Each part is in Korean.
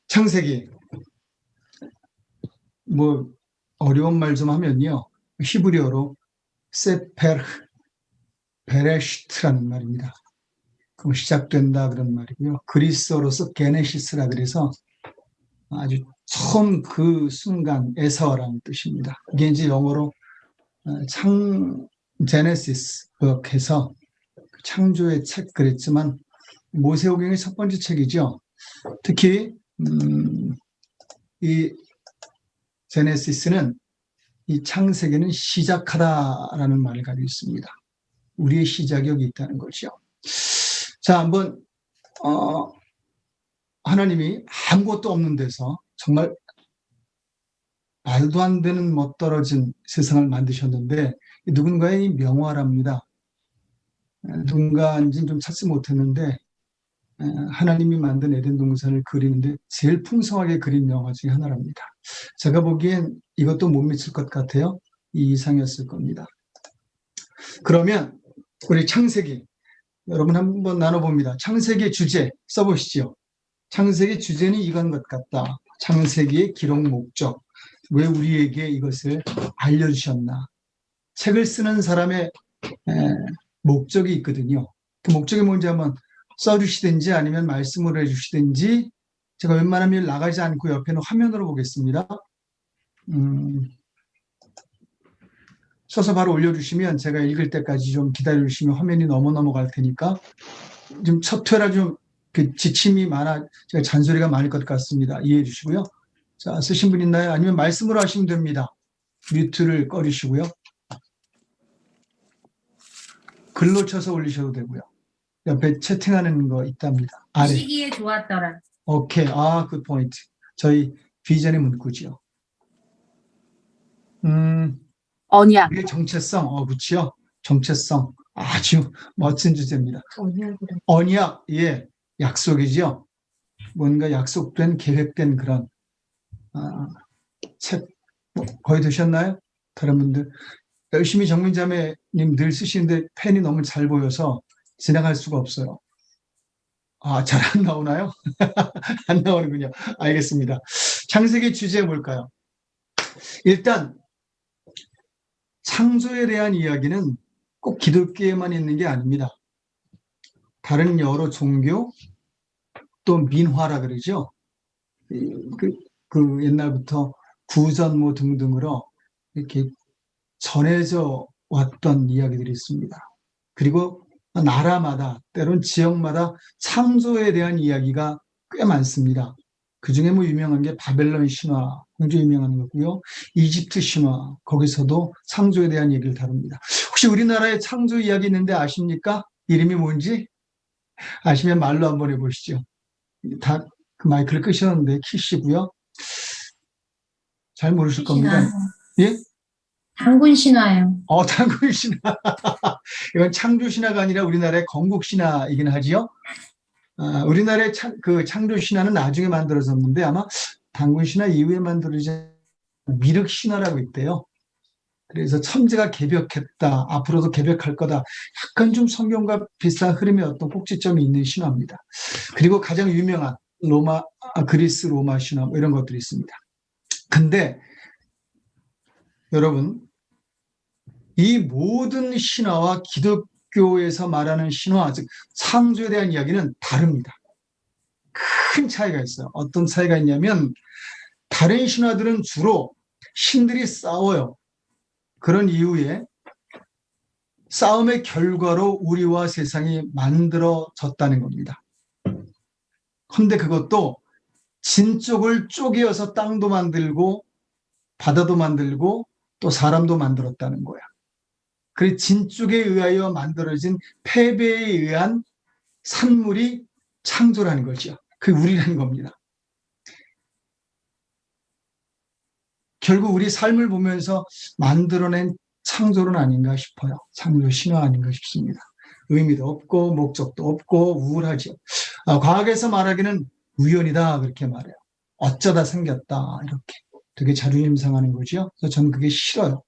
창세기, 뭐 어려운 말 좀 하면요, 히브리어로 세페르 베레시트라는 말입니다. 그럼 시작된다 그런 말이고요. 그리스어로서 게네시스라 그래서 아주 처음 그 순간 에서라는 뜻입니다. 이게 이제 영어로 제네시스 해서 창조의 책 그랬지만 모세오경의 첫 번째 책이죠. 특히 이 제네시스는 이 창세기는 시작하다라는 말을 가지고 있습니다. 우리의 시작이 여기 있다는 거죠. 자, 한번 하나님이 아무것도 없는 데서 정말 말도 안 되는 멋떨어진 세상을 만드셨는데 누군가의 명화랍니다. 누군가인지는 좀 찾지 못했는데 하나님이 만든 에덴 동산을 그리는데 제일 풍성하게 그린 명화 중에 하나랍니다. 제가 보기엔 이것도 못 미칠 것 같아요. 이 이상이었을 겁니다. 그러면 우리 창세기 여러분 한번 나눠봅니다. 창세기 주제 써보시죠. 창세기 주제는 이건 것 같다. 창세기의 기록 목적. 왜 우리에게 이것을 알려주셨나. 책을 쓰는 사람의 목적이 있거든요. 그 목적이 뭔지 한번 써주시든지 아니면 말씀을 해주시든지 제가 웬만하면 나가지 않고 옆에는 화면으로 보겠습니다. 써서 바로 올려주시면 제가 읽을 때까지 좀 기다려주시면 화면이 넘어갈 테니까 좀 첫 회라 좀 그 지침이 많아 제가 잔소리가 많을 것 같습니다. 이해해 주시고요. 자, 쓰신 분 있나요? 아니면 말씀으로 하시면 됩니다. 뮤트를 꺼주시고요. 글로 쳐서 올리셔도 되고요. 옆에 채팅하는 거 있답니다. 아래. 시기에 좋았더라. 오케이. 그 포인트. 저희 비전의 문구지요. 언약. 이게 정체성. 그렇죠. 정체성. 아주 멋진 주제입니다. 언약. 예. 약속이죠. 뭔가 약속된, 계획된 그런 책. 거의 되셨나요? 다른 분들. 열심히 정민자매님 늘 쓰시는데 펜이 너무 잘 보여서 지나갈 수가 없어요. 잘 안 나오나요? 안 나오는군요. 알겠습니다. 창세기 주제 뭘까요? 일단 창조에 대한 이야기는 꼭 기독교에만 있는 게 아닙니다. 다른 여러 종교 또 민화라 그러죠. 그 옛날부터 구전 뭐 등등으로 이렇게 전해져 왔던 이야기들이 있습니다. 그리고 나라마다 때론 지역마다 창조에 대한 이야기가 꽤 많습니다. 그중에 뭐 유명한 게 바벨론 신화, 굉장히 유명한 거고요. 이집트 신화, 거기서도 창조에 대한 얘기를 다룹니다. 혹시 우리나라에 창조 이야기 있는데 아십니까? 이름이 뭔지? 아시면 말로 한번 해보시죠. 다 그 마이크를 끄셨는데 키시고요. 잘 모르실 겁니다. 예? 단군 신화요. 단군 신화. 이건 창조 신화가 아니라 우리나라의 건국 신화이긴 하지요. 우리나라의 창조 신화는 나중에 만들어졌는데 아마 단군 신화 이후에 만들어진 미륵 신화라고 있대요. 그래서 천지가 개벽했다. 앞으로도 개벽할 거다. 약간 좀 성경과 비슷한 흐름의 어떤 꼭지점이 있는 신화입니다. 그리고 가장 유명한 그리스 로마 신화 뭐 이런 것들이 있습니다. 근데 여러분, 이 모든 신화와 기독교에서 말하는 신화, 즉 창조에 대한 이야기는 다릅니다. 큰 차이가 있어요. 어떤 차이가 있냐면 다른 신화들은 주로 신들이 싸워요. 그런 이유에 싸움의 결과로 우리와 세상이 만들어졌다는 겁니다. 그런데 그것도 진 쪽을 쪼개어서 땅도 만들고 바다도 만들고 또 사람도 만들었다는 거야. 그 진 쪽에 의하여 만들어진 패배에 의한 산물이 창조라는 거죠. 그게 우리라는 겁니다. 결국 우리 삶을 보면서 만들어낸 창조는 아닌가 싶어요. 창조 신화 아닌가 싶습니다. 의미도 없고 목적도 없고 우울하죠. 과학에서 말하기는 우연이다 그렇게 말해요. 어쩌다 생겼다 이렇게 되게 자존심 상하는 거죠. 그래서 저는 그게 싫어요.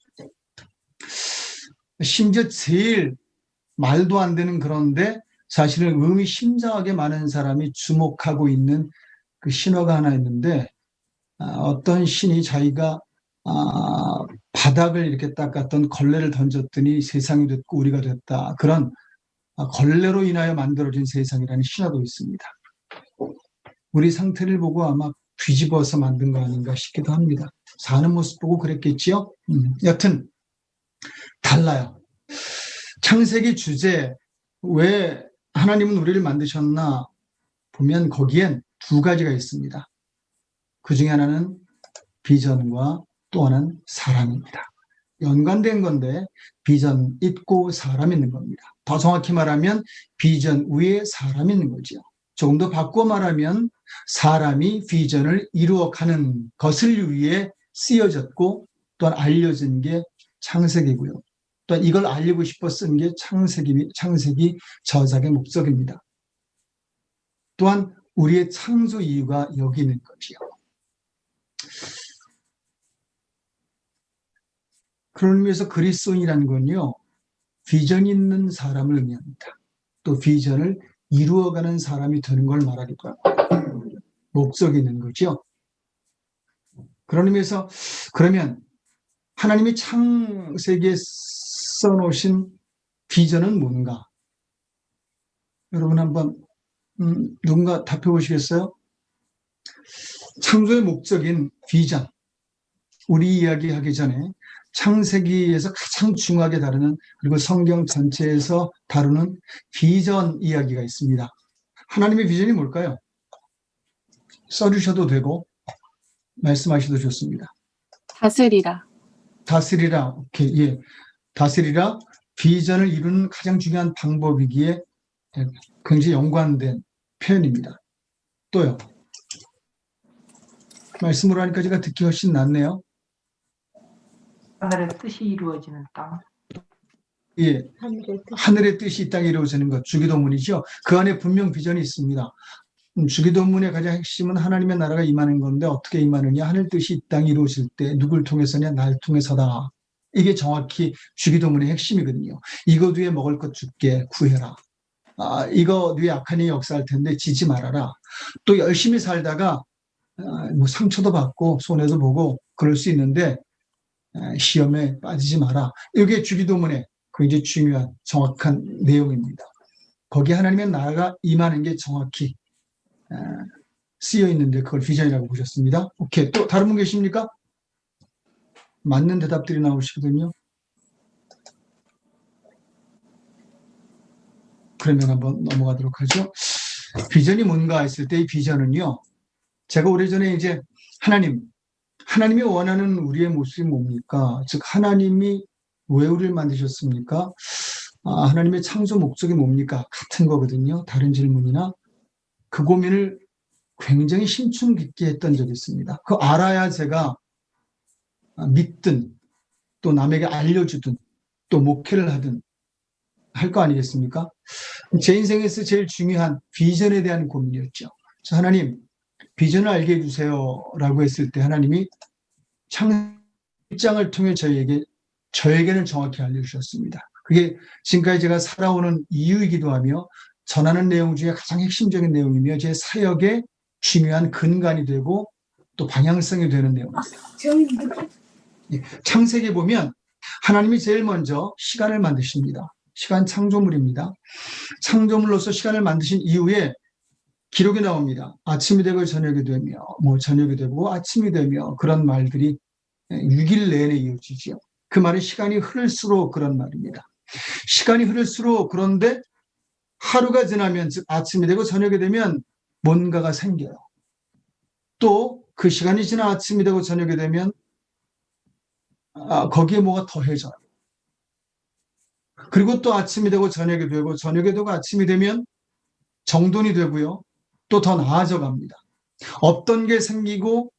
심지어 제일 말도 안 되는 그런데 사실은 의미심장하게 많은 사람이 주목하고 있는 그 신화가 하나 있는데, 어떤 신이 자기가 바닥을 이렇게 닦았던 걸레를 던졌더니 세상이 됐고 우리가 됐다. 그런 걸레로 인하여 만들어진 세상이라는 신화도 있습니다. 우리 상태를 보고 아마 뒤집어서 만든 거 아닌가 싶기도 합니다. 사는 모습 보고 그랬겠지요? 여튼 달라요. 창세기 주제, 왜 하나님은 우리를 만드셨나 보면 거기엔 두 가지가 있습니다. 그 중에 하나는 비전과 또 하나는 사람입니다. 연관된 건데 비전 있고 사람 있는 겁니다. 더 정확히 말하면 비전 위에 사람 있는 거죠. 조금 더 바꿔 말하면 사람이 비전을 이루어가는 것을 위해 쓰여졌고 또한 알려진 게 창세기고요. 또한 이걸 알리고 싶어 쓴 게 창세기 저작의 목적입니다. 또한 우리의 창조 이유가 여기 있는 거지요. 그런 의미에서 그리스도인이라는 건요, 비전 있는 사람을 의미합니다. 또 비전을 이루어가는 사람이 되는 걸 말하기도 하고 목적이 있는 거죠. 그런 의미에서 그러면 하나님이 창세기에 써놓으신 비전은 뭔가? 여러분 한번 누군가 답해 보시겠어요? 창조의 목적인 비전, 우리 이야기하기 전에 창세기에서 가장 중요하게 다루는, 그리고 성경 전체에서 다루는 비전 이야기가 있습니다. 하나님의 비전이 뭘까요? 써주셔도 되고 말씀하셔도 좋습니다. 다스리라. 다스리라. 오케이. 예. 다스리라. 비전을 이루는 가장 중요한 방법이기에 굉장히 연관된 표현입니다. 또요. 말씀으로 하니까 제가 듣기 훨씬 낫네요. 하늘의 뜻이 이루어지는 땅. 예, 하늘의 뜻이 이 땅에 이루어지는 것, 주기도문이죠. 그 안에 분명 비전이 있습니다. 주기도문의 가장 핵심은 하나님의 나라가 임하는 건데 어떻게 임하느냐, 하늘 뜻이 이 땅에 이루어질 때 누굴 통해서냐, 날 통해서다. 이게 정확히 주기도문의 핵심이거든요. 이것 위에 먹을 것 줄게, 구해라. 이거 위에 악한 일이 역사할 텐데 지지 말아라. 또 열심히 살다가 뭐 상처도 받고 손해도 보고 그럴 수 있는데 시험에 빠지지 마라. 이게 주기도문의 굉장히 중요한 정확한 내용입니다. 거기에 하나님의 나라가 임하는 게 정확히 쓰여 있는데 그걸 비전이라고 보셨습니다. 오케이. 또 다른 분 계십니까? 맞는 대답들이 나오시거든요. 그러면 한번 넘어가도록 하죠. 비전이 뭔가 했을 때 이 비전은요, 제가 오래전에 이제 하나님이 원하는 우리의 모습이 뭡니까? 즉 하나님이 왜 우리를 만드셨습니까? 하나님의 창조 목적이 뭡니까? 같은 거거든요. 다른 질문이나 그 고민을 굉장히 심층 깊게 했던 적이 있습니다. 그거 알아야 제가 믿든 또 남에게 알려주든 또 목회를 하든 할 거 아니겠습니까? 제 인생에서 제일 중요한 비전에 대한 고민이었죠. 하나님, 비전을 알게 해주세요 라고 했을 때 하나님이 창장을 통해 저에게는 정확히 알려주셨습니다. 그게 지금까지 제가 살아오는 이유이기도 하며 전하는 내용 중에 가장 핵심적인 내용이며 제 사역의 중요한 근간이 되고 또 방향성이 되는 내용입니다. 창세기 보면 하나님이 제일 먼저 시간을 만드십니다. 시간 창조물입니다. 창조물로서 시간을 만드신 이후에 기록이 나옵니다. 아침이 되고 저녁이 되며 저녁이 되고 아침이 되며 그런 말들이 6일 내내 이어지죠. 그 말은 시간이 흐를수록 그런 말입니다. 시간이 흐를수록 그런데 하루가 지나면 즉 아침이 되고 저녁이 되면 뭔가가 생겨요. 또 그 시간이 지나 아침이 되고 저녁이 되면 거기에 뭐가 더해져요. 그리고 또 아침이 되고 저녁이 되고 저녁이 되고 아침이 되면 정돈이 되고요. 또 더 나아져 갑니다. 없던 게 생기고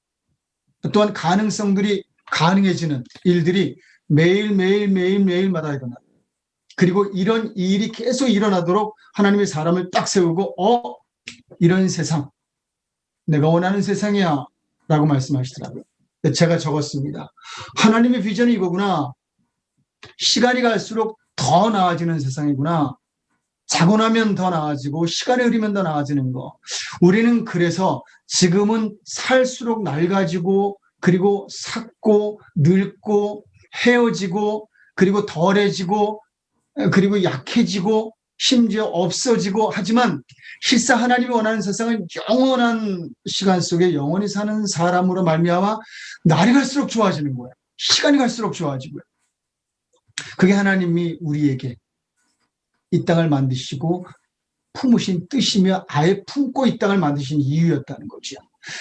또한 가능성들이 가능해지는 일들이 매일마다 일어나요. 그리고 이런 일이 계속 일어나도록 하나님의 사람을 딱 세우고 이런 세상, 내가 원하는 세상이야 라고 말씀하시더라고요. 제가 적었습니다. 하나님의 비전이 이거구나. 시간이 갈수록 더 나아지는 세상이구나. 자고 나면 더 나아지고 시간이 흐르면 더 나아지는 거. 우리는 그래서 지금은 살수록 낡아지고 그리고 삭고 늙고 헤어지고 그리고 덜해지고 그리고 약해지고 심지어 없어지고 하지만 실사 하나님이 원하는 세상은 영원한 시간 속에 영원히 사는 사람으로 말미암아 날이 갈수록 좋아지는 거예요. 시간이 갈수록 좋아지고요. 그게 하나님이 우리에게 이 땅을 만드시고 품으신 뜻이며 아예 품고 이 땅을 만드신 이유였다는 거죠.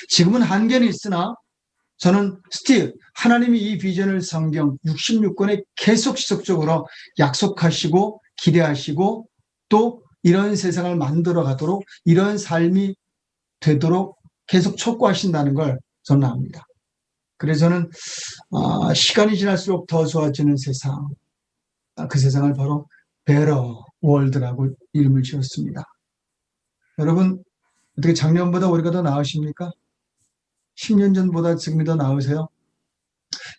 지금은 한계는 있으나 저는 스틸 하나님이 이 비전을 성경 66권에 계속 지속적으로 약속하시고 기대하시고 또 이런 세상을 만들어 가도록 이런 삶이 되도록 계속 촉구하신다는 걸 저는 압니다. 그래서 저는 시간이 지날수록 더 좋아지는 세상, 그 세상을 바로 베러 월드라고 이름을 지었습니다. 여러분 어떻게 작년보다 올해가 더 나으십니까? 10년 전보다 지금이 더 나으세요?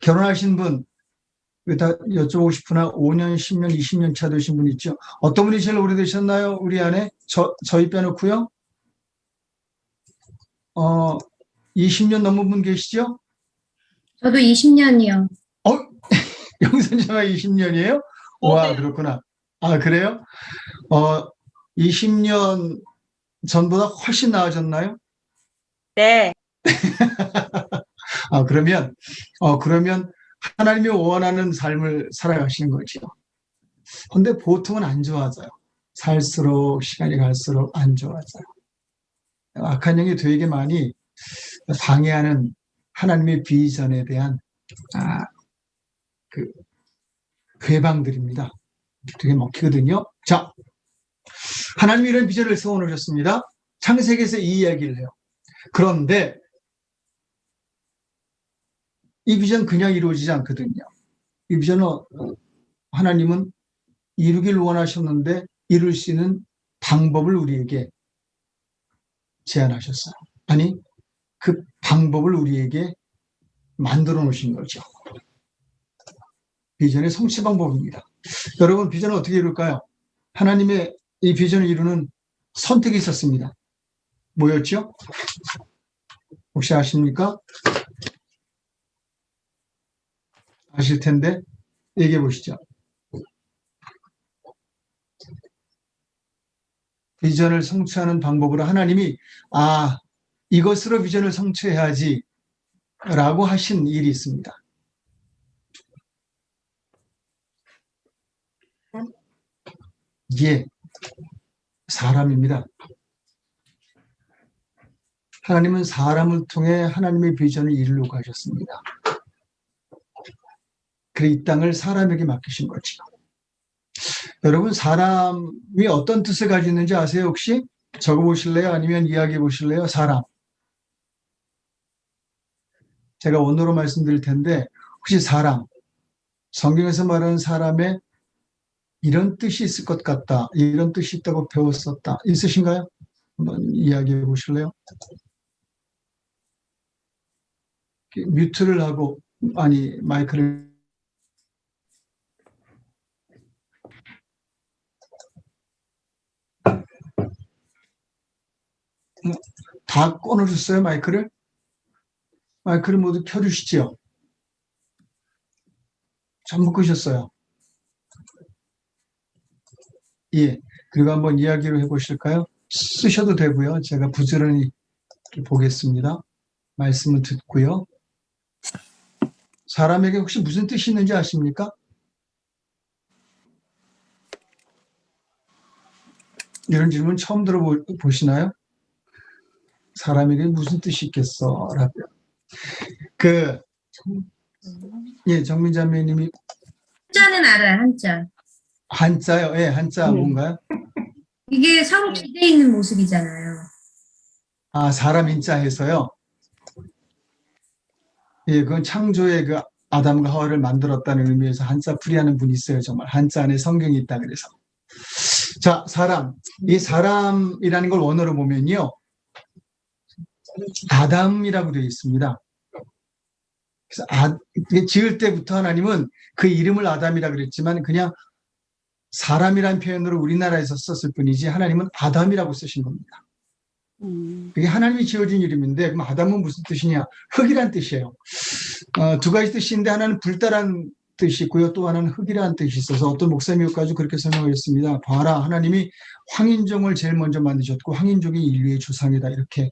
결혼하신 분, 다 여쭤보고 싶으나 5년, 10년, 20년 차 되신 분 있죠? 어떤 분이 제일 오래되셨나요? 우리 안에? 저희 빼놓고요? 20년 넘은 분 계시죠? 저도 20년이요. 영선자가 20년이에요? 와, 그렇구나. 아, 그래요? 20년 전보다 훨씬 나아졌나요? 네. 그러면 하나님이 원하는 삶을 살아가시는 거죠. 근데 보통은 안 좋아져요. 살수록 시간이 갈수록 안 좋아져요. 악한 영이 되게 많이 방해하는 하나님의 비전에 대한 그 괴방들입니다. 되게 먹히거든요. 자, 하나님이 이런 비전을 세워놓으셨습니다. 창세기에서 이 이야기를 해요. 그런데 이 비전 그냥 이루어지지 않거든요. 이 비전은 하나님은 이루길 원하셨는데 이룰 수 있는 방법을 우리에게 제안하셨어요. 아니, 그 방법을 우리에게 만들어 놓으신 거죠. 비전의 성취 방법입니다. 여러분, 비전은 어떻게 이룰까요? 하나님의 이 비전을 이루는 선택이 있었습니다. 뭐였죠? 혹시 아십니까? 아실 텐데 얘기해 보시죠. 비전을 성취하는 방법으로 하나님이 이것으로 비전을 성취해야지 라고 하신 일이 있습니다. 예, 사람입니다. 하나님은 사람을 통해 하나님의 비전을 이루려고 하셨습니다. 그래서 이 땅을 사람에게 맡기신 거죠. 여러분, 사람이 어떤 뜻을 가지고 있는지 아세요? 혹시 적어보실래요? 아니면 이야기해 보실래요? 사람. 제가 원어로 말씀드릴 텐데 혹시 사람, 성경에서 말하는 사람에 이런 뜻이 있을 것 같다, 이런 뜻이 있다고 배웠었다, 있으신가요? 한번 이야기해 보실래요? 뮤트를 하고, 마이크를 다 꺼놓으셨어요? 마이크를 모두 켜주시죠. 전부 끄셨어요. 예, 그리고 한번 이야기를 해보실까요? 쓰셔도 되고요. 제가 부지런히 보겠습니다. 말씀을 듣고요. 사람에게 혹시 무슨 뜻이 있는지 아십니까? 이런 질문 처음 들어보시나요? 사람에게 무슨 뜻이 있겠어? 라고요. 정민자매님이. 한자는 알아요, 한자. 한자요? 예, 한자 뭔가요? 이게 서로 기대 있는 모습이잖아요. 사람 인자 해서요? 예, 그건 창조의 그 아담과 하와를 만들었다는 의미에서 한자 풀이하는 분이 있어요. 정말 한자 안에 성경이 있다 그래서. 자, 사람. 이 사람이라는 걸 원어로 보면요, 아담이라고 되어 있습니다. 그래서 지을 때부터 하나님은 그 이름을 아담이라 그랬지만 그냥 사람이란 표현으로 우리나라에서 썼을 뿐이지 하나님은 아담이라고 쓰신 겁니다. 그게 하나님이 지어진 이름인데 그럼 아담은 무슨 뜻이냐? 흙이란 뜻이에요. 두 가지 뜻인데 하나는 불다란 뜻이 있고요. 또 하나는 흙이라는 뜻이 있어서 어떤 목사님이 여기까지 그렇게 설명했습니다. 봐라, 하나님이 황인종을 제일 먼저 만드셨고 황인종이 인류의 조상이다 이렇게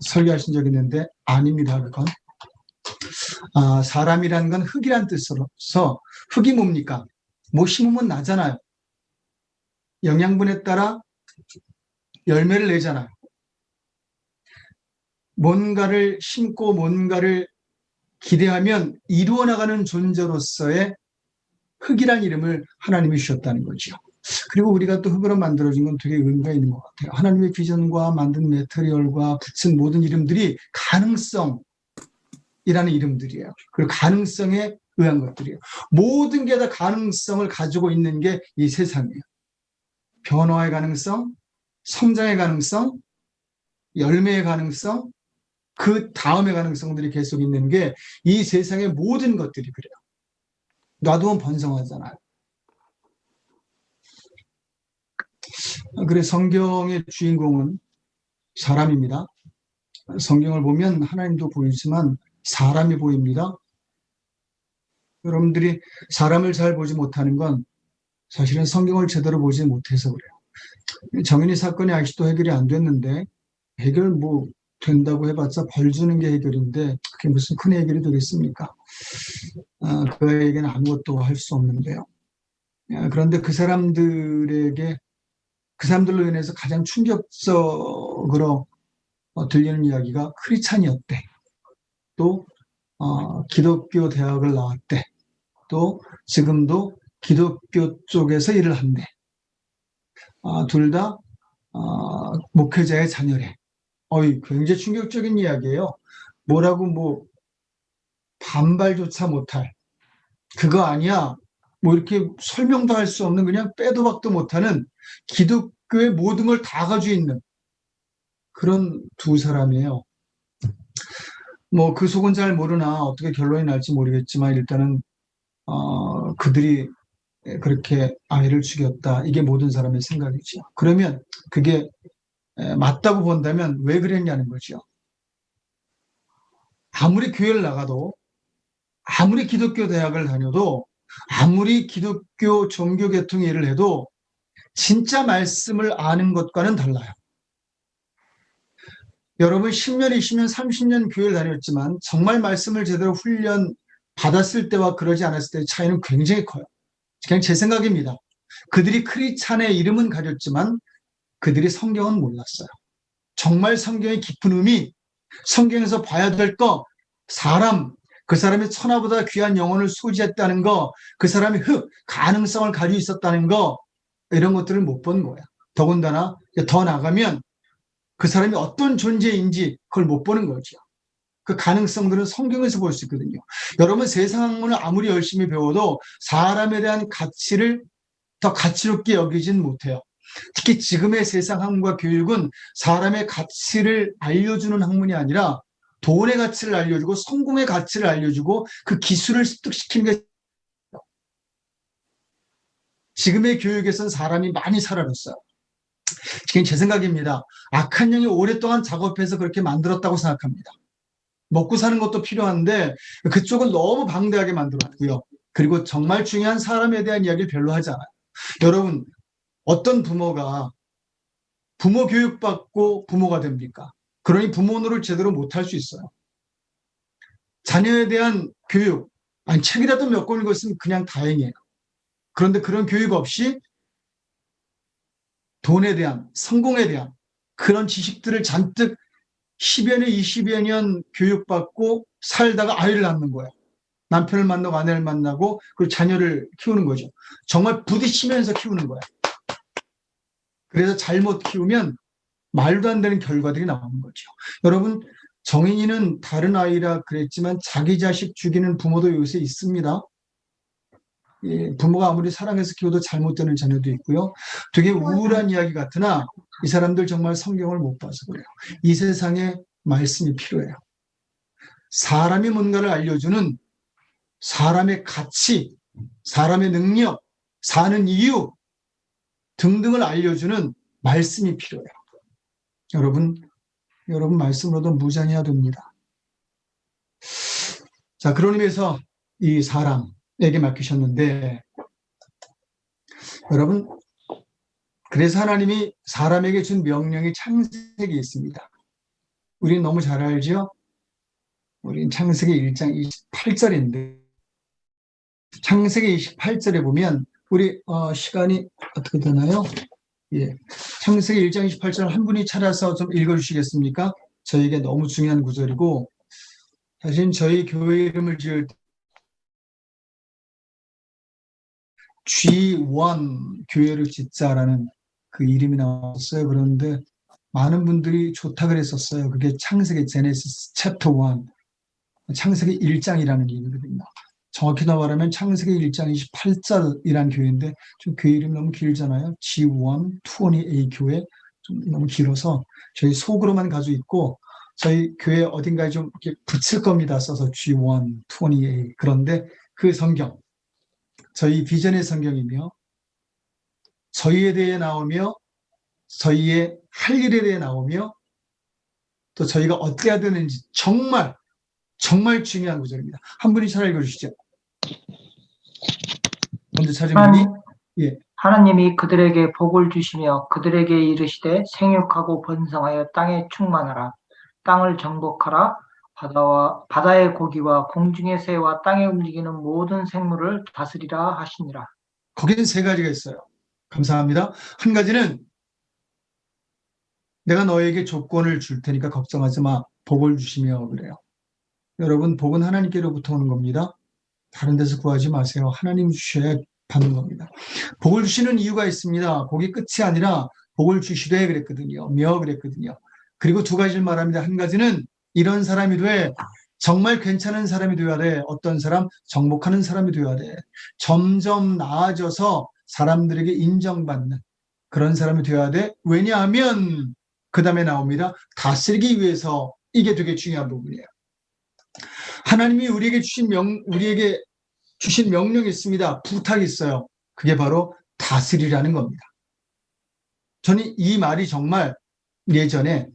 설교하신 적이 있는데 아닙니다. 그건 사람이라는 건 흙이란 뜻으로서 흙이 뭡니까? 뭐 심으면 나잖아요. 영양분에 따라 열매를 내잖아요. 뭔가를 심고 뭔가를 기대하면 이루어 나가는 존재로서의 흙이란 이름을 하나님이 주셨다는 거죠. 그리고 우리가 또 흙으로 만들어진 건 되게 의미가 있는 것 같아요. 하나님의 비전과 만든 메테리얼과 붙인 모든 이름들이 가능성이라는 이름들이에요. 그리고 가능성에 의한 것들이에요. 모든 게 다 가능성을 가지고 있는 게 이 세상이에요. 변화의 가능성, 성장의 가능성, 열매의 가능성, 그 다음의 가능성들이 계속 있는 게 이 세상의 모든 것들이 그래요. 놔두면 번성하잖아요. 그래서 성경의 주인공은 사람입니다. 성경을 보면 하나님도 보이지만 사람이 보입니다. 여러분들이 사람을 잘 보지 못하는 건 사실은 성경을 제대로 보지 못해서 그래요. 정인이 사건이 아직도 해결이 안 됐는데 해결 뭐 된다고 해봤자 벌 주는 게 해결인데 그게 무슨 큰 해결이 되겠습니까? 그에게는 아무것도 할 수 없는데요. 그런데 그 사람들로 인해서 가장 충격적으로 들리는 이야기가 크리스찬이었대. 또 기독교 대학을 나왔대. 또 지금도 기독교 쪽에서 일을 한대. 둘 다 목회자의 자녀래. 굉장히 충격적인 이야기예요. 뭐라고 뭐 반발조차 못할 그거 아니야. 뭐 이렇게 설명도 할 수 없는 그냥 빼도 박도 못하는 기독교의 모든 걸 다 가지고 있는 그런 두 사람이에요. 뭐 그 속은 잘 모르나 어떻게 결론이 날지 모르겠지만 일단은 그들이 그렇게 아이를 죽였다. 이게 모든 사람의 생각이죠. 그러면 그게 맞다고 본다면 왜 그랬냐는 거죠. 아무리 교회를 나가도 아무리 기독교 대학을 다녀도 아무리 기독교 종교 계통의 일을 해도 진짜 말씀을 아는 것과는 달라요. 여러분 10년, 20년, 30년 교회를 다녔지만 정말 말씀을 제대로 훈련 받았을 때와 그러지 않았을 때의 차이는 굉장히 커요. 그냥 제 생각입니다. 그들이 크리스찬의 이름은 가졌지만 그들이 성경은 몰랐어요. 정말 성경의 깊은 의미, 성경에서 봐야 될 거, 사람, 그 사람이 천하보다 귀한 영혼을 소지했다는 거, 그 사람이 가능성을 가지고 있었다는 거, 이런 것들을 못 본 거야. 더군다나 더 나가면 그 사람이 어떤 존재인지 그걸 못 보는 거죠. 그 가능성들은 성경에서 볼 수 있거든요. 여러분 세상 학문을 아무리 열심히 배워도 사람에 대한 가치를 더 가치롭게 여기진 못해요. 특히 지금의 세상 학문과 교육은 사람의 가치를 알려주는 학문이 아니라 돈의 가치를 알려주고 성공의 가치를 알려주고 그 기술을 습득시키는 게 지금의 교육에서는 사람이 많이 사라졌어요. 지금 제 생각입니다. 악한 영이 오랫동안 작업해서 그렇게 만들었다고 생각합니다. 먹고 사는 것도 필요한데 그쪽은 너무 방대하게 만들었고요. 그리고 정말 중요한 사람에 대한 이야기를 별로 하지 않아요. 여러분 어떤 부모가 부모 교육받고 부모가 됩니까? 그러니 부모 노릇을 제대로 못할 수 있어요. 자녀에 대한 교육, 책이라도 몇 권 읽었으면 그냥 다행이에요. 그런데 그런 교육 없이 돈에 대한, 성공에 대한 그런 지식들을 잔뜩 10여 년, 20여 년 교육받고 살다가 아이를 낳는 거예요. 남편을 만나고 아내를 만나고 그리고 자녀를 키우는 거죠. 정말 부딪히면서 키우는 거예요. 그래서 잘못 키우면 말도 안 되는 결과들이 나오는 거죠. 여러분 정인이는 다른 아이라 그랬지만 자기 자식 죽이는 부모도 요새 있습니다. 부모가 아무리 사랑해서 키워도 잘못되는 자녀도 있고요. 되게 우울한 이야기 같으나 이 사람들 정말 성경을 못 봐서 그래요. 이 세상에 말씀이 필요해요. 사람이 뭔가를 알려주는 사람의 가치, 사람의 능력, 사는 이유 등등을 알려주는 말씀이 필요해요. 여러분 말씀으로도 무장해야 됩니다. 자, 그런 의미에서 이 사람에게 맡기셨는데, 여러분, 그래서 하나님이 사람에게 준 명령이 창세기에 있습니다. 우리는 너무 잘 알죠? 우리는 창세기 1장 28절인데, 창세기 28절에 보면, 우리 시간이 어떻게 되나요? 예, 창세기 1장 28절 한 분이 찾아서 좀 읽어주시겠습니까? 저에게 너무 중요한 구절이고, 사실 저희 교회 이름을 지을 때 G1 교회를 짓자라는 그 이름이 나왔어요. 그런데 많은 분들이 좋다 그랬었어요. 그게 창세기 제네시스 챕터 1, 창세기 1장이라는 이름이거든요. 정확히 말하면 창세기 1장 28절이라는 교회인데 좀 교회 이름이 너무 길잖아요. G1 28 교회 좀 너무 길어서 저희 속으로만 가지고 있고 저희 교회 어딘가에 좀 이렇게 붙일 겁니다. 써서 G1 28. 그런데 그 성경 저희 비전의 성경이며 저희에 대해 나오며 저희의 할 일에 대해 나오며 또 저희가 어떻게 해야 되는지 정말 중요한 구절입니다. 한 분이 잘 읽어주시죠. 먼저 찾은 분이. 예. 하나님이 그들에게 복을 주시며 그들에게 이르시되 생육하고 번성하여 땅에 충만하라. 땅을 정복하라. 바다의 고기와 공중의 새와 땅에 움직이는 모든 생물을 다스리라 하시니라. 거기는 세 가지가 있어요. 감사합니다. 한 가지는 내가 너에게 조건을 줄 테니까 걱정하지 마. 복을 주시며 그래요. 여러분, 복은 하나님께로부터 오는 겁니다. 다른 데서 구하지 마세요. 하나님 주셔야 받는 겁니다. 복을 주시는 이유가 있습니다. 복이 끝이 아니라 복을 주시되 그랬거든요. 그랬거든요. 그리고 두 가지를 말합니다. 한 가지는 이런 사람이 돼. 정말 괜찮은 사람이 돼야 돼. 어떤 사람? 정복하는 사람이 돼야 돼. 점점 나아져서 사람들에게 인정받는 그런 사람이 돼야 돼. 왜냐하면 그 다음에 나옵니다. 다스리기 위해서 이게 되게 중요한 부분이에요. 하나님이 우리에게 주신 명령이 있습니다. 부탁이 있어요. 그게 바로 다스리라는 겁니다. 저는 이 말이 정말 예전에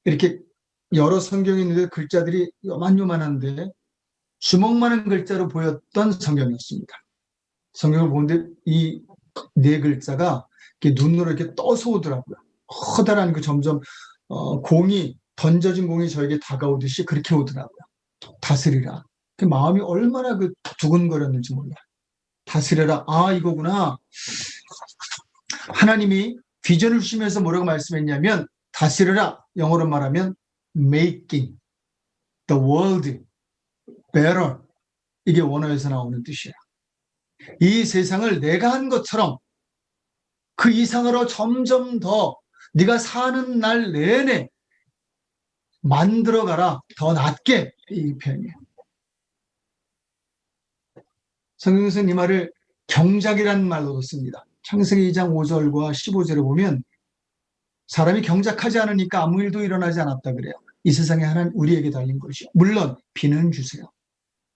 이렇게 여러 성경이 있는데 글자들이 요만요만한데 주먹만한 글자로 보였던 성경이었습니다. 성경을 보는데 이 네 글자가 이렇게 눈으로 이렇게 떠서 오더라고요. 커다란 그 점점 던져진 공이 저에게 다가오듯이 그렇게 오더라고요. 다스리라. 그 마음이 얼마나 그 두근거렸는지 몰라요. 다스려라. 아, 이거구나. 하나님이 비전을 주시면서 뭐라고 말씀했냐면 다스려라. 영어로 말하면 making the world better. 이게 원어에서 나오는 뜻이에요. 이 세상을 내가 한 것처럼 그 이상으로 점점 더 네가 사는 날 내내 만들어가라. 더 낫게. 이 표현이에요. 성경에서는 이 말을 경작이라는 말로도 씁니다. 창세기 2장 5절과 15절에 보면 사람이 경작하지 않으니까 아무 일도 일어나지 않았다 그래요. 이 세상에 하나님 우리에게 달린 것이 물론 비는 주세요.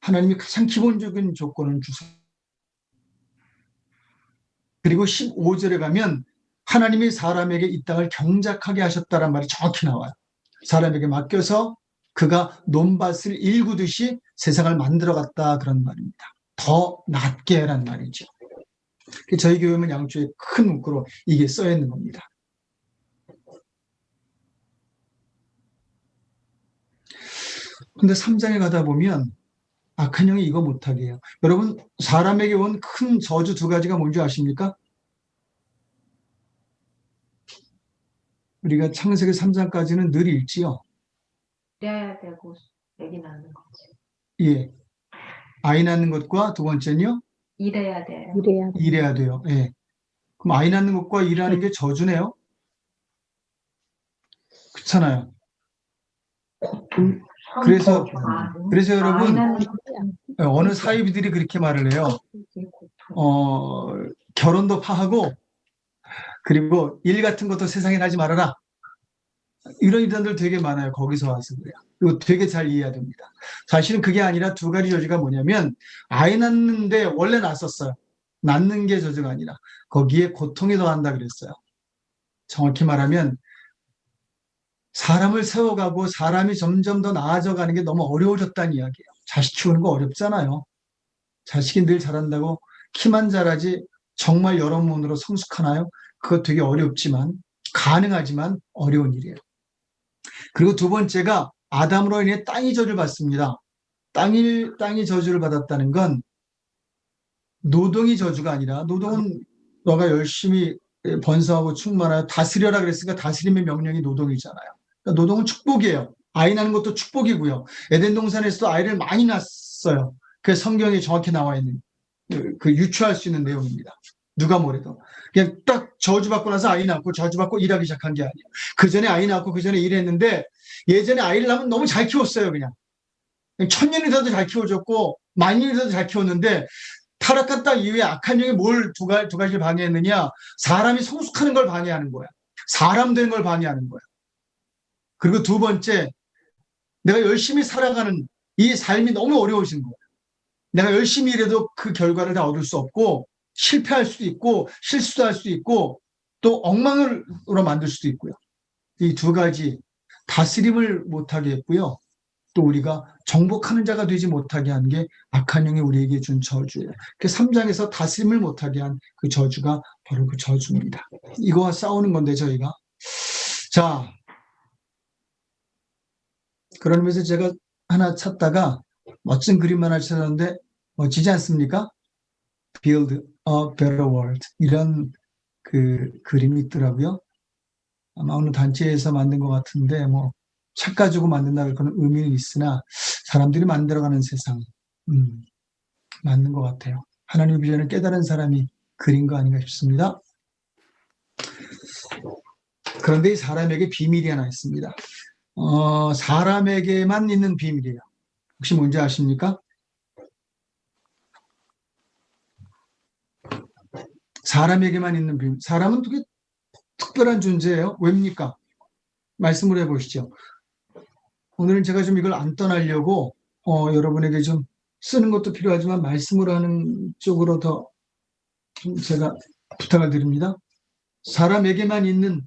하나님이 가장 기본적인 조건은 주세요. 그리고 15절에 가면 하나님이 사람에게 이 땅을 경작하게 하셨다는 말이 정확히 나와요. 사람에게 맡겨서 그가 논밭을 일구듯이 세상을 만들어갔다 그런 말입니다. 더 낫게 하라는 말이죠. 저희 교회는 양쪽에 큰 문구로 이게 써 있는 겁니다. 근데 3장에 가다 보면 악한 영이 이거 못하게 해요. 여러분, 사람에게 온 큰 저주 두 가지가 뭔지 아십니까? 우리가 창세기 3장까지는 늘 읽지요. 이래야 되고 애기 낳는 거지. 예. 아이 낳는 것과 두 번째는요? 이래야 돼요. 일해야 돼요. 예. 그럼 아이 낳는 것과 일하는 게 저주네요? 그렇잖아요. 그래서 여러분, 어느 사이비들이 그렇게 말을 해요. 결혼도 파하고, 그리고 일 같은 것도 세상에 하지 말아라. 이런 일단들 되게 많아요. 거기서 와서 그래요. 이거 되게 잘 이해해야 됩니다. 사실은 그게 아니라 두 가지 저주가 뭐냐면, 아이 낳는데 원래 낳았었어요. 낳는 게 저주가 아니라 거기에 고통이 더한다 그랬어요. 정확히 말하면 사람을 세워가고 사람이 점점 더 나아져가는 게 너무 어려워졌다는 이야기예요. 자식 키우는 거 어렵잖아요. 자식이 늘 자란다고 키만 자라지 정말 여러모로 성숙하나요? 그거 되게 어렵지만 가능하지만 어려운 일이에요. 그리고 두 번째가 아담으로 인해 땅이 저주를 받습니다. 땅이 저주를 받았다는 건 노동이 저주가 아니라 노동은 너가 열심히 번성하고 충만하여 다스려라 그랬으니까 다스림의 명령이 노동이잖아요. 그러니까 노동은 축복이에요. 아이 낳는 것도 축복이고요. 에덴 동산에서도 아이를 많이 낳았어요. 그 성경에 정확히 나와 있는 그 유추할 수 있는 내용입니다. 누가 뭐래도 그냥 딱 저주받고 나서 아이 낳고 저주받고 일하기 시작한 게 아니에요. 그 전에 아이 낳고 그 전에 일했는데 예전에 아이를 낳으면 너무 잘 키웠어요. 그냥 1000년이 돼도 잘 키워줬고 10,000년이 돼도 잘 키웠는데 타락한 땅 이후에 악한 영이 뭘 두 가지를 방해했느냐? 사람이 성숙하는 걸 방해하는 거야. 사람 되는 걸 방해하는 거야. 그리고 두 번째, 내가 열심히 살아가는 이 삶이 너무 어려워진 거야. 내가 열심히 일해도 그 결과를 다 얻을 수 없고 실패할 수도 있고 실수도 할 수도 있고 또 엉망으로 만들 수도 있고요. 이 두 가지 다스림을 못하게 했고요. 또 우리가 정복하는 자가 되지 못하게 한 게 악한 영이 우리에게 준 저주예요. 그 3장에서 다스림을 못하게 한 그 저주가 바로 그 저주입니다. 이거와 싸우는 건데 저희가. 자, 그런 의미에서 제가 하나 찾다가 멋진 그림 하나 찾았는데 멋지지 않습니까? Build a better world. 이런 그 그림이 있더라고요. 아마 어느 단체에서 만든 것 같은데 책 가지고 만든다 그런 의미는 있으나 사람들이 만들어가는 세상 맞는 것 같아요. 하나님의 비전을 깨달은 사람이 그린 거 아닌가 싶습니다. 그런데 이 사람에게 비밀이 하나 있습니다. 사람에게만 있는 비밀이에요. 혹시 뭔지 아십니까? 사람에게만 있는 비밀. 사람은 되게 특별한 존재예요. 왜입니까? 말씀을 해보시죠. 오늘은 제가 좀 이걸 안 떠나려고 여러분에게 좀 쓰는 것도 필요하지만 말씀으로 하는 쪽으로 더 좀 제가 부탁을 드립니다. 사람에게만 있는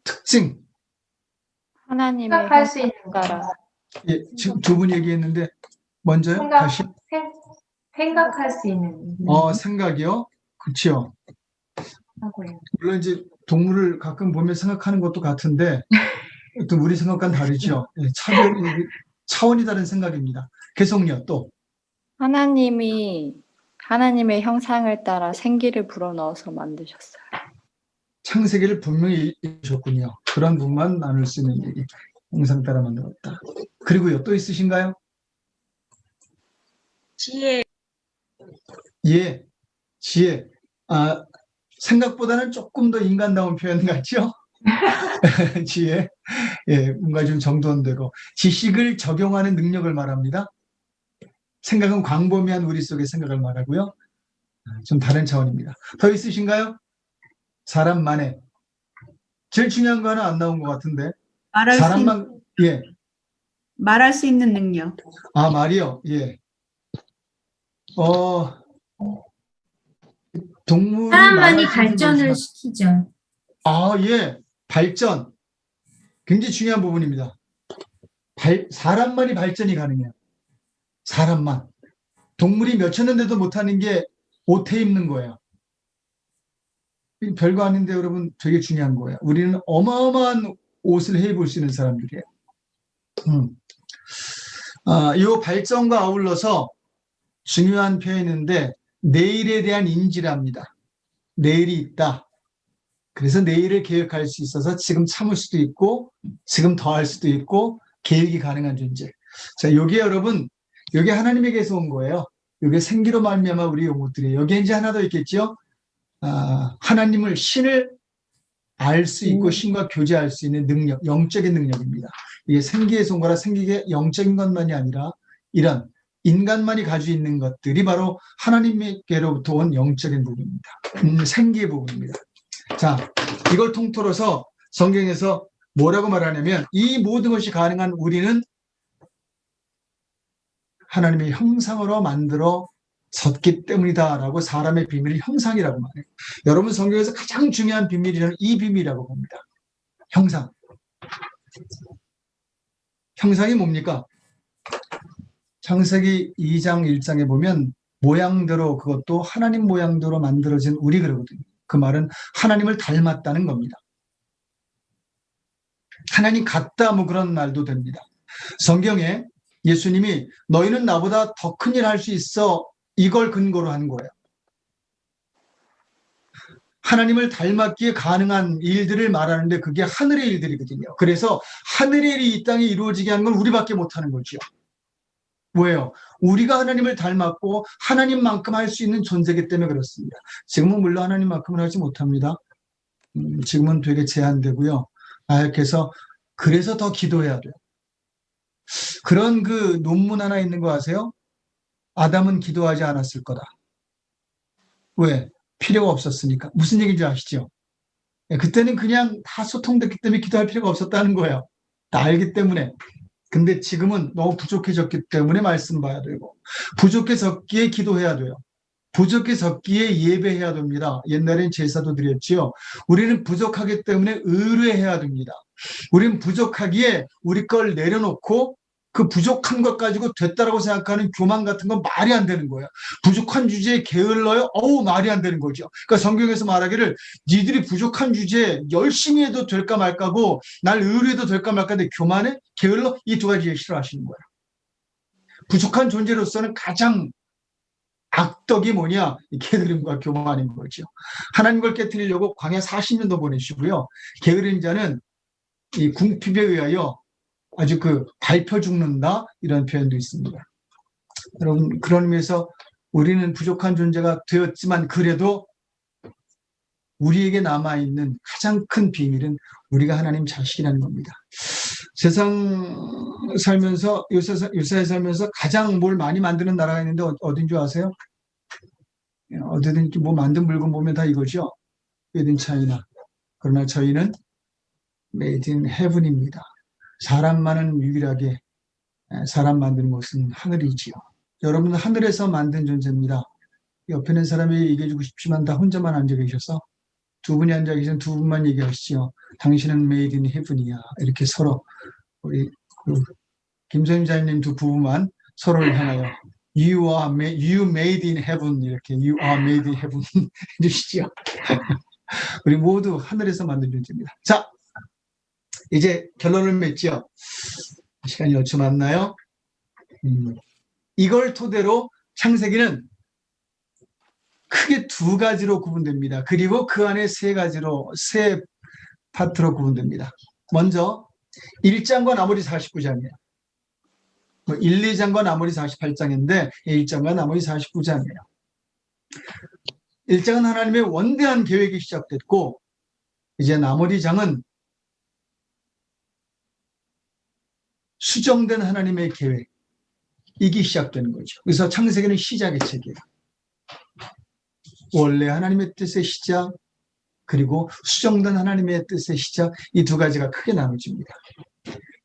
특징. 하나님의 생각할 수 있는 따라 예, 지금 두 분 얘기했는데 먼저요. 다시. 생각할 수 있는 생각이요. 그렇죠. 하고요. 물론 이제 동물을 가끔 보면 생각하는 것도 같은데 또 우리 생각과는 다르죠. 예, 차원이 다른 생각입니다. 계속요. 또 하나님의 형상을 따라 생기를 불어넣어서 만드셨어요. 창세기를 분명히 읽으셨군요. 그런 분만 나눌 수 있는 얘기. 형상 따라 만들었다. 그리고요. 또 있으신가요? 지혜. 예, 지혜. 생각보다는 조금 더 인간다운 표현 같죠? 지혜. 예, 뭔가 좀 정돈되고 지식을 적용하는 능력을 말합니다. 생각은 광범위한 우리 속의 생각을 말하고요. 좀 다른 차원입니다. 더 있으신가요? 사람만의. 제일 중요한 거 하나 안 나온 것 같은데. 사람만, 예. 말할 수 있는 능력. 말이요. 예. 동물이 사람만이 말할 수 있는 발전을 것이나- 시키죠. 예. 발전. 굉장히 중요한 부분입니다. 사람만이 발전이 가능해요. 사람만. 동물이 몇천 년 돼도 못하는 게 옷에 입는 거예요. 별거 아닌데 여러분 되게 중요한 거예요. 우리는 어마어마한 옷을 해입을 수 있는 사람들이에요. 이 발전과 아울러서 중요한 표현인데 내일에 대한 인지랍니다. 내일이 있다. 그래서 내일을 계획할 수 있어서 지금 참을 수도 있고 지금 더할 수도 있고 계획이 가능한 존재. 자, 요게 여러분, 요게 하나님에게서 온 거예요. 요게 생기로 말미암아 우리 용어들이에요. 여기에 이제 하나 더 있겠죠. 하나님을 신을 알 수 있고 신과 교제할 수 있는 능력, 영적인 능력입니다. 이게 생기에서 온 거라 생기게 영적인 것만이 아니라 이런 인간만이 가지고 있는 것들이 바로 하나님께로부터 온 영적인 부분입니다. 생기의 부분입니다. 자, 이걸 통틀어서 성경에서 뭐라고 말하냐면 이 모든 것이 가능한 우리는 하나님의 형상으로 만들어 섰기 때문이다라고 사람의 비밀을 형상이라고 말해요. 여러분 성경에서 가장 중요한 비밀이라는 이 비밀이라고 봅니다. 형상. 형상이 뭡니까? 창세기 2장 1장에 보면 모양대로 그것도 하나님 모양대로 만들어진 우리 그러거든요. 그 말은 하나님을 닮았다는 겁니다. 하나님 같다 뭐 그런 말도 됩니다. 성경에 예수님이 너희는 나보다 더 큰 일 할 수 있어 이걸 근거로 한 거예요. 하나님을 닮았기에 가능한 일들을 말하는데 그게 하늘의 일들이거든요. 그래서 하늘의 일이 이 땅에 이루어지게 하는 건 우리밖에 못하는 거죠. 왜요? 우리가 하나님을 닮았고 하나님만큼 할 수 있는 존재이기 때문에 그렇습니다. 지금은 물론 하나님만큼은 하지 못합니다. 지금은 되게 제한되고요. 그래서 더 기도해야 돼요. 그런 그 논문 하나 있는 거 아세요? 아담은 기도하지 않았을 거다. 왜? 필요가 없었으니까. 무슨 얘기인지 아시죠? 그때는 그냥 다 소통됐기 때문에 기도할 필요가 없었다는 거예요. 다 알기 때문에. 근데 지금은 너무 부족해졌기 때문에 말씀 봐야 되고, 부족해졌기에 기도해야 돼요. 부족해졌기에 예배해야 됩니다. 옛날엔 제사도 드렸지요. 우리는 부족하기 때문에 의뢰해야 됩니다. 우리는 부족하기에 우리 걸 내려놓고 그 부족한 것 가지고 됐다라고 생각하는 교만 같은 건 말이 안 되는 거예요. 부족한 주제에 게을러요? 말이 안 되는 거죠. 그러니까 성경에서 말하기를 니들이 부족한 주제에 열심히 해도 될까 말까고 날 의뢰해도 될까 말까인데 교만해? 게을러? 이 두 가지에 싫어하시는 거예요. 부족한 존재로서는 가장 악덕이 뭐냐? 게으름과 교만인 거죠. 하나님 걸 깨뜨리려고 광야 40년도 보내시고요. 게으른 자는 이 궁핍에 의하여 아주 밟혀 죽는다 이런 표현도 있습니다. 여러분 그런 의미에서 우리는 부족한 존재가 되었지만 그래도 우리에게 남아있는 가장 큰 비밀은 우리가 하나님 자식이라는 겁니다. 세상 살면서 요새에 살면서 가장 뭘 많이 만드는 나라가 있는데 어딘 줄 아세요? 어디든지 뭐 만든 물건 보면 다 이거죠. Made in China. 그러나 저희는 Made in Heaven입니다. 사람만은 유일하게 사람 만드는 것은 하늘이지요. 여러분은 하늘에서 만든 존재입니다. 옆에 있는 사람이 얘기해주고 싶지만 다 혼자만 앉아 계셔서 두 분이 앉아 계신 두 분만 얘기하시죠. 당신은 Made in Heaven이야. 이렇게 서로 우리 김소임 자님 두 부부만 서로를 향하여 You made in heaven 이렇게 You are made in heaven 해주시죠. 우리 모두 하늘에서 만든 존재입니다. 자, 이제 결론을 맺죠. 시간이 얼추 맞나요? 이걸 토대로 창세기는 크게 두 가지로 구분됩니다. 그리고 그 안에 세 파트로 구분됩니다. 먼저 1장과 나머지 49장이에요. 1, 2장과 나머지 48장인데 1장과 나머지 49장이에요. 1장은 하나님의 원대한 계획이 시작됐고 이제 나머지 장은 수정된 하나님의 계획, 이게 시작되는 거죠. 그래서 창세기는 시작의 책이에요. 원래 하나님의 뜻의 시작, 그리고 수정된 하나님의 뜻의 시작, 이 두 가지가 크게 나눠집니다.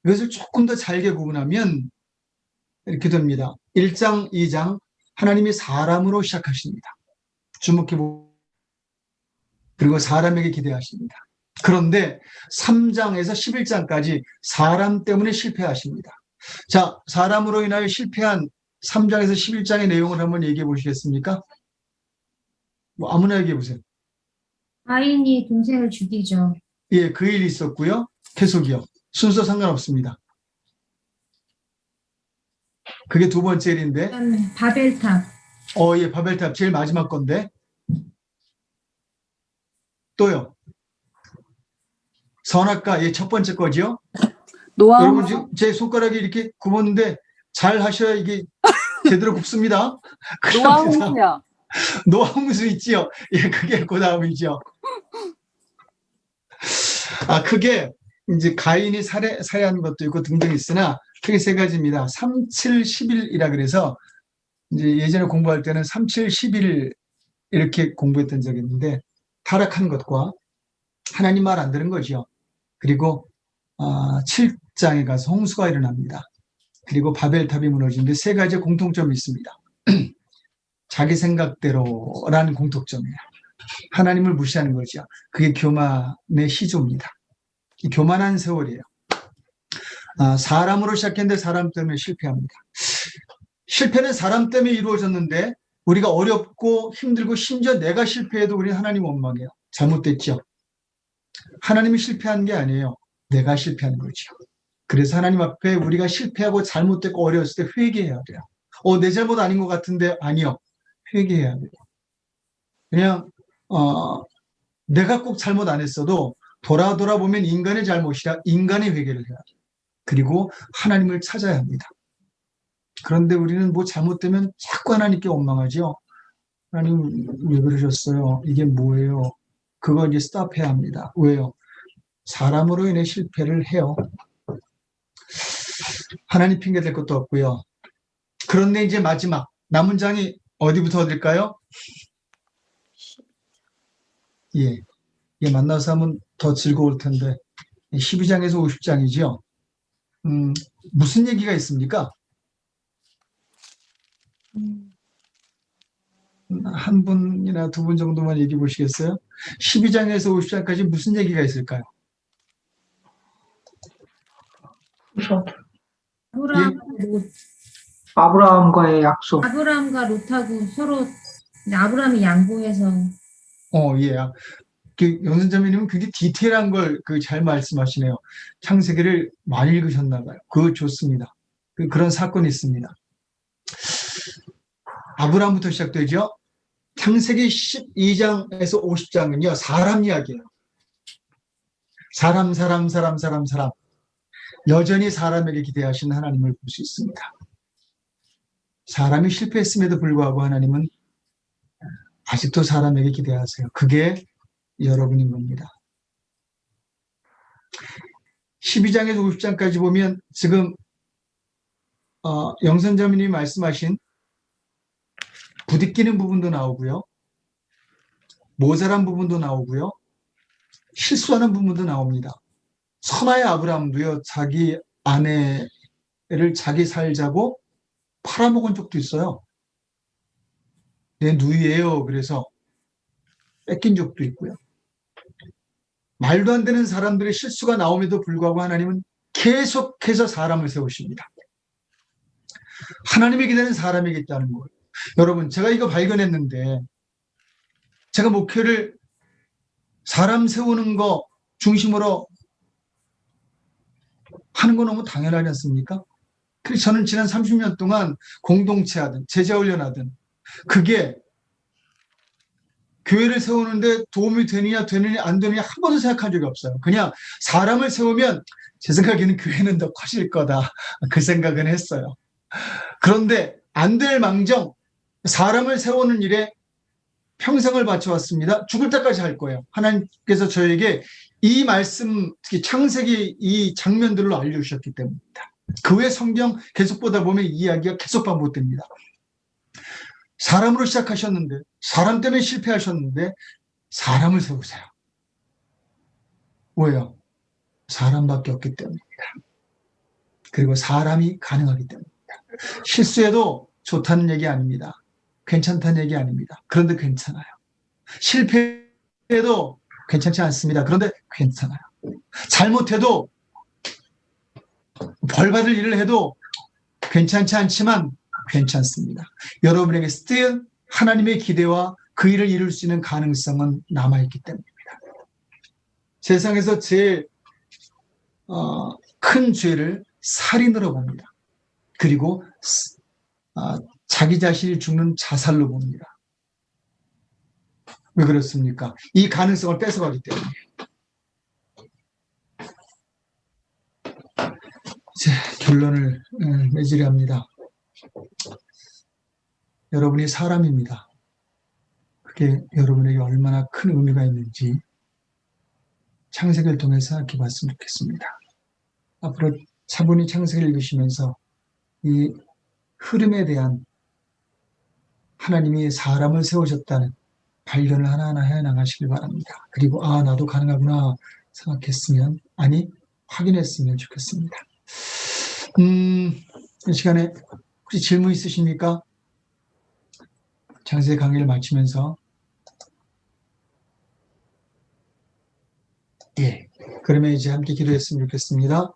이것을 조금 더 잘게 구분하면 이렇게 됩니다. 1장, 2장, 하나님이 사람으로 시작하십니다. 주목해보고, 그리고 사람에게 기대하십니다. 그런데 3장에서 11장까지 사람 때문에 실패하십니다. 자, 사람으로 인하여 실패한 3장에서 11장의 내용을 한번 얘기해 보시겠습니까? 뭐 아무나 얘기해 보세요. 가인이 동생을 죽이죠. 예, 그 일이 있었고요. 계속이요. 순서 상관없습니다. 그게 두 번째 일인데. 바벨탑. 예, 바벨탑 제일 마지막 건데. 또요. 선악과, 예, 첫 번째 거죠. 여러분 지금 제 손가락이 이렇게 굽었는데 잘 하셔야 이게 제대로 굽습니다. 노아홍수야. 노아홍수 있지요. 예, 그게 그 다음이죠. 그게 이제 가인이 살해한 것도 있고 등등 있으나 크게 세 가지입니다. 3, 7, 11이라 그래서 이제 예전에 공부할 때는 3, 7, 11 이렇게 공부했던 적이 있는데 타락한 것과 하나님 말 안 들은 거죠. 그리고 7장에 가서 홍수가 일어납니다. 그리고 바벨탑이 무너지는데 세 가지 공통점이 있습니다. 자기 생각대로라는 공통점이에요. 하나님을 무시하는 거죠. 그게 교만의 시조입니다. 이 교만한 세월이에요. 사람으로 시작했는데 사람 때문에 실패합니다. 실패는 사람 때문에 이루어졌는데 우리가 어렵고 힘들고 심지어 내가 실패해도 우리는 하나님 원망해요. 잘못됐죠. 하나님이 실패한 게 아니에요. 내가 실패한 거죠. 그래서 하나님 앞에 우리가 실패하고 잘못됐고 어려웠을 때 회개해야 돼요. 내 잘못 아닌 것 같은데 아니요. 회개해야 돼요. 그냥 내가 꼭 잘못 안 했어도 돌아보면 인간의 잘못이라 인간의 회개를 해야 돼요. 그리고 하나님을 찾아야 합니다. 그런데 우리는 뭐 잘못되면 자꾸 하나님께 원망하죠. 하나님 왜 그러셨어요? 이게 뭐예요? 그거 이제 스탑해야 합니다. 왜요? 사람으로 인해 실패를 해요. 하나님 핑계 댈 것도 없고요. 그런데 이제 마지막 남은 장이 어디부터 어딜까요? 예, 만나서 하면 더 즐거울 텐데 12장에서 50장이죠. 무슨 얘기가 있습니까? 한 분이나 두 분 정도만 얘기해 보시겠어요? 12장에서 50장까지 무슨 얘기가 있을까요? 아브라함과의 약속. 아브라함과 롯하고 서로 아브라함이 양보해서 예. 영선자매님은 굉장히 디테일한 걸 잘 말씀하시네요. 창세기를 많이 읽으셨나 봐요. 그거 좋습니다. 그런 사건이 있습니다. 아브라함부터 시작되죠. 창세기 12장에서 50장은요. 사람 이야기예요. 사람. 여전히 사람에게 기대하신 하나님을 볼 수 있습니다. 사람이 실패했음에도 불구하고 하나님은 아직도 사람에게 기대하세요. 그게 여러분인 겁니다. 12장에서 50장까지 보면 지금 영선자매님이 말씀하신 부딪히는 부분도 나오고요. 모자란 부분도 나오고요. 실수하는 부분도 나옵니다. 선하의 아브라함도요. 자기 아내를 자기 살자고 팔아먹은 적도 있어요. 내 누이예요. 그래서 뺏긴 적도 있고요. 말도 안 되는 사람들의 실수가 나옴에도 불구하고 하나님은 계속해서 사람을 세우십니다. 하나님의 기대는 사람에게 있다는 거예요. 여러분, 제가 이거 발견했는데 제가 목회를 사람 세우는 거 중심으로 하는 거 너무 당연하지 않습니까? 그래서 저는 지난 30년 동안 공동체 하든 제자훈련 하든 그게 교회를 세우는데 도움이 되느냐 안 되느냐 한 번도 생각한 적이 없어요. 그냥 사람을 세우면 제 생각에는 교회는 더 커질 거다. 그 생각은 했어요. 그런데 안 될 망정 사람을 세우는 일에 평생을 바쳐왔습니다. 죽을 때까지 할 거예요. 하나님께서 저에게 이 말씀, 특히 창세기 이 장면들로 알려주셨기 때문입니다. 그 외 성경 계속 보다 보면 이 이야기가 계속 반복됩니다. 사람으로 시작하셨는데, 사람 때문에 실패하셨는데, 사람을 세우세요. 왜요? 사람밖에 없기 때문입니다. 그리고 사람이 가능하기 때문입니다. 실수해도 좋다는 얘기 아닙니다. 괜찮다는 얘기 아닙니다. 그런데 괜찮아요. 실패해도 괜찮지 않습니다. 그런데 괜찮아요. 잘못해도 벌 받을 일을 해도 괜찮지 않지만 괜찮습니다. 여러분에게 still 하나님의 기대와 그 일을 이룰 수 있는 가능성은 남아있기 때문입니다. 세상에서 제일 큰 죄를 살인으로 봅니다. 그리고 자기 자신이 죽는 자살로 봅니다. 왜 그렇습니까? 이 가능성을 뺏어가기 때문에. 이제 결론을 맺으려 합니다. 여러분이 사람입니다. 그게 여러분에게 얼마나 큰 의미가 있는지 창세기를 통해서 생각해 봤으면 좋겠습니다. 앞으로 차분히 창세기를 읽으시면서 이 흐름에 대한 하나님이 사람을 세우셨다는 발견을 하나하나 해나가시길 바랍니다. 그리고 나도 가능하구나 생각했으면 확인했으면 좋겠습니다. 이 시간에 혹시 질문 있으십니까? 창세 강의를 마치면서 예, 그러면 이제 함께 기도했으면 좋겠습니다.